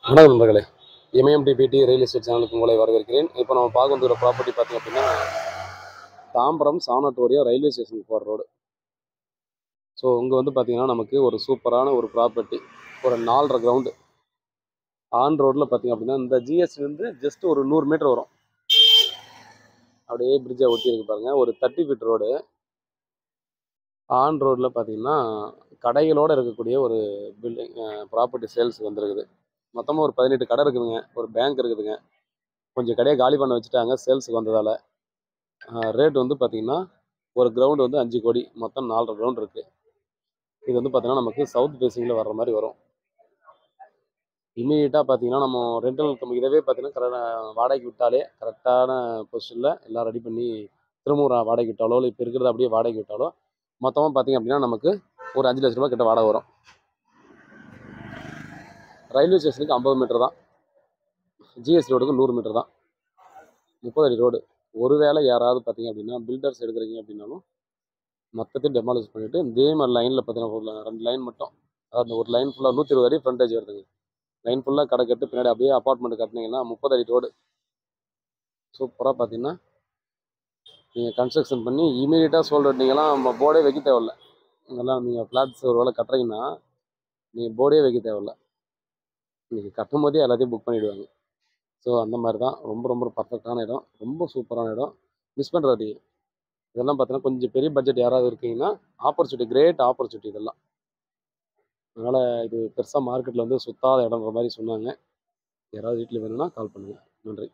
வணக்கம் நண்பர்களே. எம்எம்டிபிடி real estate சேனலுக்கு உங்களை வரவேற்கிறேன். இப்போ நம்ம பார்க்க வந்துள்ள ப்ராப்பர்ட்டி பார்த்திங்க அப்படின்னா தாம்பரம் சானட்டோரியம் ரயில்வே ஸ்டேஷனுக்கு போகிற ரோடு. ஸோ இங்கே வந்து பார்த்திங்கன்னா நமக்கு ஒரு சூப்பரான ஒரு ப்ராப்பர்ட்டி, ஒரு 4.5 கிரவுண்டு ஆன் ரோட்டில் பார்த்திங்க அப்படின்னா இந்த ஜிஎஸ்டிலேருந்து ஜஸ்ட் ஒரு 100 மீட்டர் வரும். அப்படியே பிரிட்ஜை ஒட்டி இருக்கு பாருங்கள். ஒரு 30 ஃபீட் ரோடு ஆன் ரோட்டில் பார்த்திங்கன்னா கடைகளோடு இருக்கக்கூடிய ஒரு பில்டிங் ப்ராப்பர்ட்டி சேல்ஸ் வந்துருக்குது. மொத்தமாக ஒரு 18 கடை இருக்குதுங்க, ஒரு பேங்க் இருக்குதுங்க. கொஞ்சம் கடையை காலி பண்ண வச்சுட்டாங்க சேல்ஸுக்கு வந்ததால். ரேட் வந்து பார்த்திங்கன்னா ஒரு கிரவுண்டு வந்து 5 கோடி, மொத்தம் 4.5 கிரவுண்ட் இருக்குது. இது வந்து பார்த்திங்கன்னா நமக்கு சவுத் ஃபேஸிங்கில் வர்ற மாதிரி வரும். இமீடியட்டாக பார்த்திங்கன்னா நம்ம ரெண்டல் இதவே பார்த்திங்கன்னா வாடகைக்கு விட்டாலே கரெக்டான பொசிஷனில் எல்லாம் ரெடி பண்ணி திரும்ப வாடகை விட்டாலோ இல்லை இப்போ இருக்கிறத அப்படியே வாடகை விட்டாலோ மொத்தமாக பார்த்திங்க அப்படின்னா நமக்கு ஒரு 5 லட்ச ரூபா கிட்ட வாடகை வரும். ரயில்வே ஸ்டேஷனுக்கு 50 மீட்டர் தான், ஜிஎஸ் ரோடுக்கு 100 மீட்டர் தான், 30 அடி ரோடு. ஒருவேளை யாராவது பார்த்திங்க அப்படின்னா பில்டர்ஸ் எடுக்கிறீங்க அப்படின்னாலும் மொத்தத்தையும் டெமாலிஷ் பண்ணிவிட்டு இதே மாதிரி லைனில் பார்த்தீங்கன்னா 2 லைன் மட்டும், அதாவது ஒரு லைன் ஃபுல்லாக 120 அடி ஃப்ரண்டேஜ் வருதுங்க. லைன் ஃபுல்லாக கடை கட்டு பின்னாடி அப்படியே அப்பார்ட்மெண்ட் கட்டினீங்கன்னா 30 அடி ரோடு. சூப்பராக பார்த்தீங்கன்னா நீங்கள் கன்ஸ்ட்ரக்ஷன் பண்ணி இமீடியட்டாக சோல்டு நீங்கள்லாம் நம்ம போர்டே வைக்க தேவையில்ல. இங்கெல்லாம் நீங்கள் ஃப்ளாட்ஸ் ஒரு வேலை கட்டுறீங்கன்னா நீங்கள் போர்டே வைக்க தேவையில்ல. நீங்கள் கட்டும் போதே எல்லாத்தையும் புக் பண்ணிவிடுவாங்க. ஸோ அந்த மாதிரி தான் ரொம்ப ரொம்ப பர்ஃபெக்டான இடம், ரொம்ப சூப்பரான இடம். மிஸ் பண்ணுறாதீங்க. இதெல்லாம் பார்த்தீங்கன்னா கொஞ்சம் பெரிய பட்ஜெட் யாராவது இருக்கீங்கன்னா ஆப்பர்ச்சுனிட்டி, கிரேட் ஆப்பர்ச்சுனிட்டி இதெல்லாம். அதனால் இது பெருசாக மார்க்கெட்டில் வந்து சுத்தாத இடம்ன்ற மாதிரி சொன்னாங்க. யாராவது வீட்டில் வேணும்னா கால் பண்ணுங்கள். நன்றி.